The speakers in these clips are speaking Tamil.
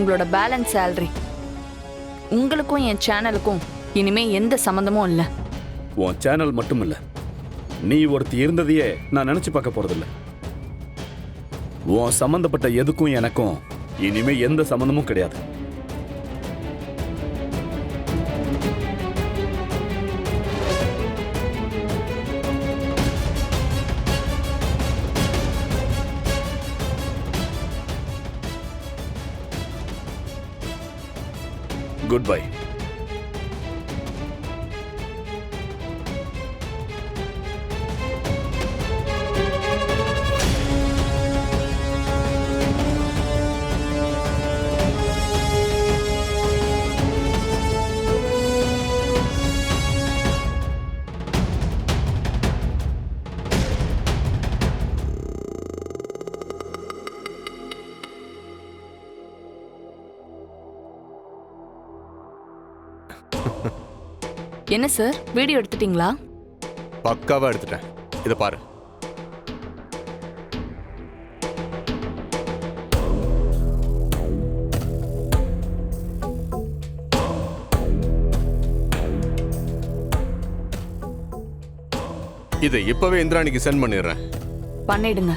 உங்களோட பேலன்ஸ் சேலரி. உங்களுக்கும் என் சேனலுக்கும் இனிமே எந்த சம்பந்தமும் இல்லை. உன் சேனல் மட்டும் இல்ல, நீ ஒருத்தி இருந்ததையே நான் நினைச்சு பார்க்க போறதில்ல. உன் சம்பந்தப்பட்ட எதுக்கும் எனக்கும் இனிமே எந்த சம்பந்தமும் கிடையாது. Good bye. என்ன சார், வீடியோ எடுத்துட்டீங்களா? பக்காவா எடுத்துட்டேன். இதை பாரு. இதை இப்பவே இந்திராணிக்கு சென்ட் பண்ணிடுறேன். பண்ணிடுங்க.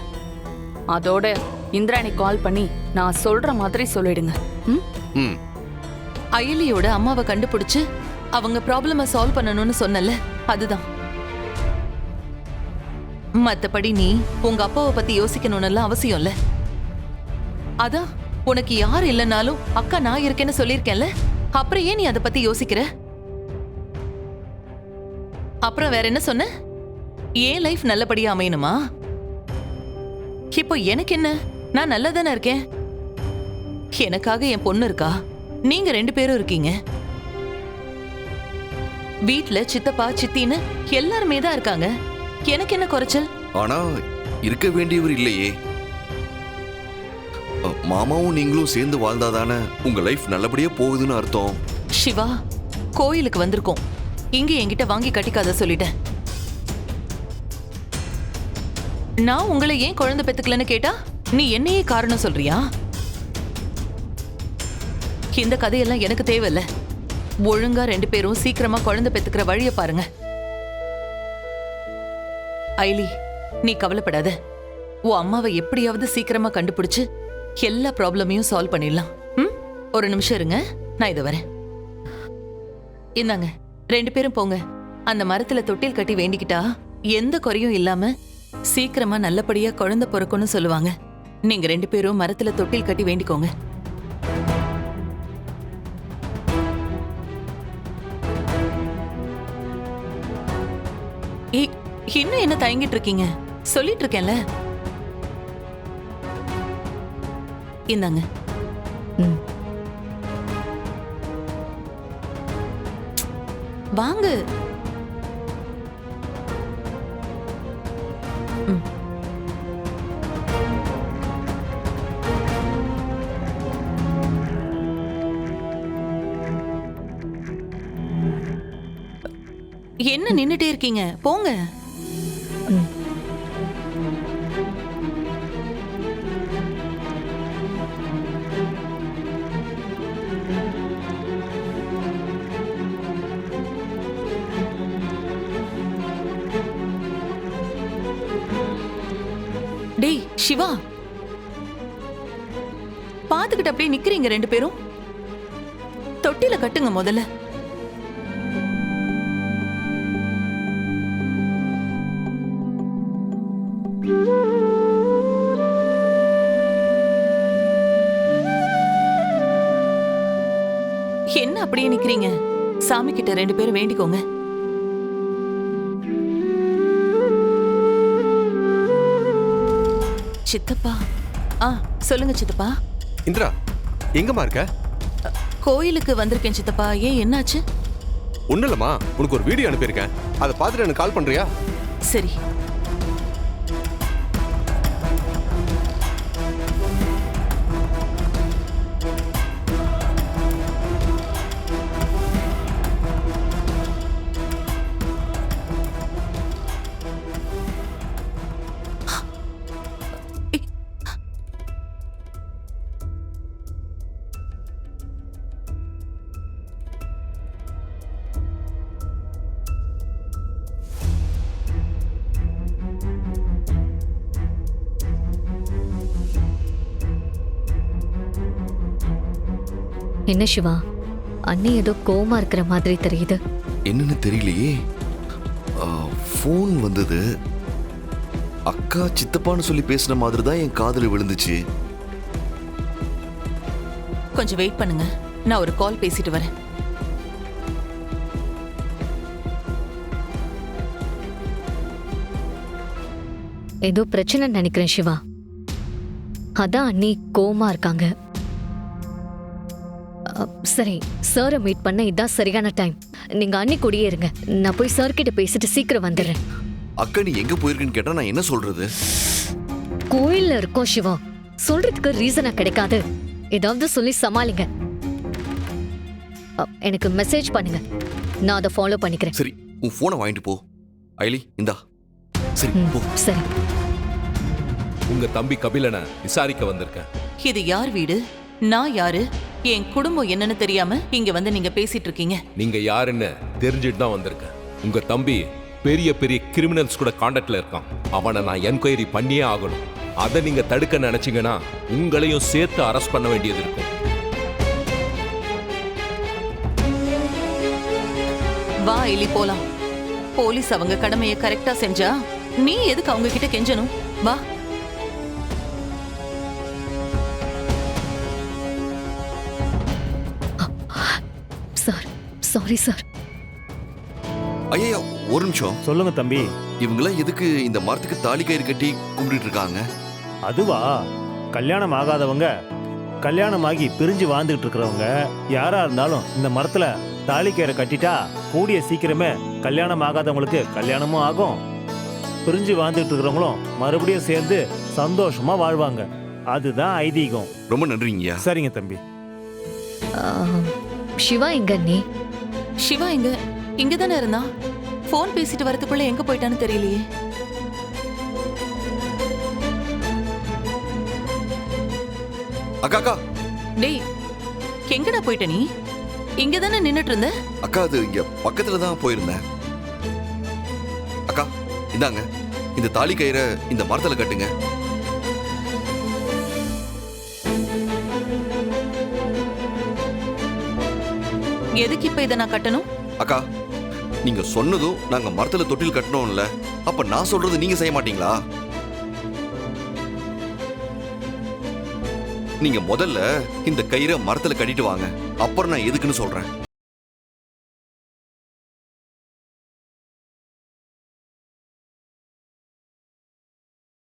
அதோட இந்திராணி கால் பண்ணி நான் சொல்ற மாதிரி சொல்லிடுங்க. ம். அயலியோட அம்மாவை கண்டுபிடிச்சு அவங்க ப்ராப்ளம சால்வ் பண்ணணும்னு சொன்னல, அதுதான். மத்தபடி நீ உங்க அப்பாவை பத்தி யோசிக்கணும்னு அவசியம் இல்ல. அதான் உனக்கு யார் இல்லைனாலும் அக்கா நான் இருக்கேன்னு சொல்லியிருக்கேன்ல, அப்புறம் ஏன் நீ அதை பத்தி யோசிக்கிற? அப்புறம் வேற என்ன சொன்ன? ஏன் லைஃப் நல்லபடியா அமையணுமா? இப்போ எனக்கு என்ன, நான் நல்லா தானே இருக்கேன். எனக்காக என் பொண்ணு இருக்கா, நீங்க 2 பேரும் இருக்கீங்க. வீட்ல சித்தப்பா சித்தின்னு எல்லாருமே தான் இருக்காங்க. எனக்கு என்ன குறைச்சல்? ஆனா இருக்க வேண்டியவர் இல்லையே. மாமாவும் நீங்களும் சேர்ந்து வாழ்ந்தாதானே உங்க லைஃப் நல்லபடியா போகுதுன்னு அர்த்தம். சிவா, கோயிலுக்கு வந்திருக்கோம், இங்க என்கிட்ட வாங்கி கட்டிக்காத சொல்லிட்டேன். நான் உங்களை ஏன் குழந்தை பெத்துக்கலன்னு கேட்டா நீ என்னையே காரணம் சொல்றியா? இந்த கதையெல்லாம் எனக்கு தேவையில்ல. ஒழுங்கா 2 பேரும் சீக்கிரமா குழந்தை பெத்துக்கிற வழிய பாருங்க. ஐலி, நீ கவலைப்படாத. உன் அம்மாவை எப்படியாவது சீக்கிரமா கண்டுபிடிச்சு எல்லா ப்ராப்ளமையும் சால்வ் பண்ணிடலாம். ஒரு நிமிஷம் இருங்க, நான் இதை வரேன். இந்தாங்க, 2 பேரும் போங்க. அந்த மரத்துல தொட்டில் கட்டி வேண்டிக்கிட்டா எந்த குறையும் இல்லாம சீக்கிரமா நல்லபடியா குழந்தை பிறக்கும்னு சொல்லுவாங்க. நீங்க 2 பேரும் மரத்துல தொட்டில் கட்டி வேண்டிக்கோங்க. இன்னும் என்ன தயங்கிட்டு இருக்கீங்க? சொல்லிட்டு இருக்கேன்ல. இந்தாங்க. வாங்க. என்ன நின்னுட்டே இருக்கீங்க? போங்க. டேய் சிவா, பாத்துக்கிட்டு அப்படியே நிக்கிறீங்க 2 பேரும். தொட்டில கட்டுங்க முதல்ல. என்ன அப்படியே நிக்கிறீங்க? சாமி கிட்ட 2 பேரும் வேண்டிக்கோங்க. சித்தப்பா. சொல்லுங்க சித்தப்பா. இந்திரா, எங்கம்மா இருக்க? கோயிலுக்கு வந்திருக்கேன் சித்தப்பா. ஏன், என்னாச்சு? ஒன்னும் இல்லம்மா, உனக்கு ஒரு வீடியோ அனுப்பியிருக்கேன், அதை பார்த்துட்டு எனக்கு கால் பண்றியா? சரி. என்ன சிவா, அண்ணி ஏதோ கோவமா இருக்கிற மாதிரி தெரியுது. என்னன்னு தெரியலையே. ஃபோன் வந்தது. அக்கா சித்தப்பான்னு சொல்லி பேசுன மாதிரி தான் என் காதுல விழுந்துச்சு. கொஞ்சம் வெயிட் பண்ணுங்க, நான் ஒரு கால் பேசிட்டு வரேன். ஏதோ பிரச்சனை நினைக்கிறேன் சிவா. அதான் அண்ணி கோவமா இருக்காங்க. சரி, சாரை மீட் பண்ண இதான் சரியான டைம். நீங்க அண்ணி கூடயே இருங்க, நான் போய் சார் கிட்ட பேசிட்டு சீக்கிரம் வந்துடுறேன். அக்கா நீ எங்க போயிருக்குன்னு கேட்டா நான் என்ன சொல்றது? கோயில்ல இருக்கோம் சிவா, சொல்றதுக்கு ரீசனா கிடைக்காது. ஏதாவது சொல்லி சமாளிங்க. எனக்கு மெசேஜ் பண்ணுங்க, நான் அதை ஃபாலோ பண்ணிக்கிறேன். சரி, உன் போனை வாங்கிட்டு போ. ஐலி இந்தா. சரி போ. சரி. உங்க தம்பி கபிலனை விசாரிக்க வந்திருக்கேன். இது யார் வீடு? நான் யாரு? என் குடும்பம் என்னன்னு தெரியாம இங்க வந்து நீங்க பேசிட்டு இருக்கீங்க. நீங்க யாருன்னு தெரிஞ்சுட்டு தான் வந்திருக்கேன். உங்க தம்பி பெரிய பெரிய கிரிமினல்ஸ் கூட கான்டாக்ட்ல இருக்கான். அவனை நான் என்கொயரி பண்ணியே ஆகணும். அதை நீங்க தடுக்க நினைச்சீங்கன்னா உங்களையும் சேர்த்து அரெஸ்ட் பண்ண வேண்டியது இருக்கும். வா எலி, போலாம். போலீஸ் அவங்க கடமையை கரெக்டா செஞ்சா நீ எதுக்கு அவங்க கிட்ட கெஞ்சணும்? வா. Sir, sorry sir. ஐயா ஒரு நிமிஷம். சொல்லுங்க தம்பி. இவங்களாம் எதுக்கு இந்த மரத்துக்கு தாலி கயிறு கட்டி கும்பிட்டு இருக்காங்க? அதுவா, கல்யாணம் ஆகாதவங்க, கல்யாணமாகி பிரிஞ்சு வாழ்ந்துட்டு இருக்கிறவங்க யாரா இருந்தாலும் இந்த மரத்துல தாலி கயிறை கட்டிட்டா கூடிய சீக்கிரமே கல்யாணம் ஆகாதவங்களுக்கு கல்யாணமும் ஆகும், பிரிஞ்சு வாழ்ந்துட்டு இருக்கிறவங்களும் மறுபடியும் சேர்ந்து சந்தோஷமா வாழ்வாங்க. அதுதான் ஐதீகம். ரொம்ப நன்றிங்கய்யா. சரிங்க தம்பி. சிவா எங்க அண்ணி? சிவா இங்க தானே இருந்தான். போன் பேசிட்டு வரதுக்குள்ள எங்க போயிட்டான்னு தெரியலையே. அக்கா அக்கா டேய், எங்கடா போயிட்ட நீ? இங்க தானே நின்னுட்டு இருந்த. அக்கா அது இங்க பக்கத்துல தான் போயிருந்தேன். அக்கா இந்தாங்க, இந்த தாலி கயிறை இந்த மரத்துல கட்டுங்க. எதுக்கு இப்ப இதை நான் கட்டணும்? அக்கா நீங்க சொன்னதும் நாங்க மரத்துல தொட்டில் கட்டணும்ல, அப்ப நான் சொல்றது நீங்க செய்ய மாட்டீங்களா? நீங்க முதல்ல இந்த கயிறை மரத்துல கட்டிட்டு வாங்க, அப்புறம் நான் எதுக்குன்னு சொல்றேன்.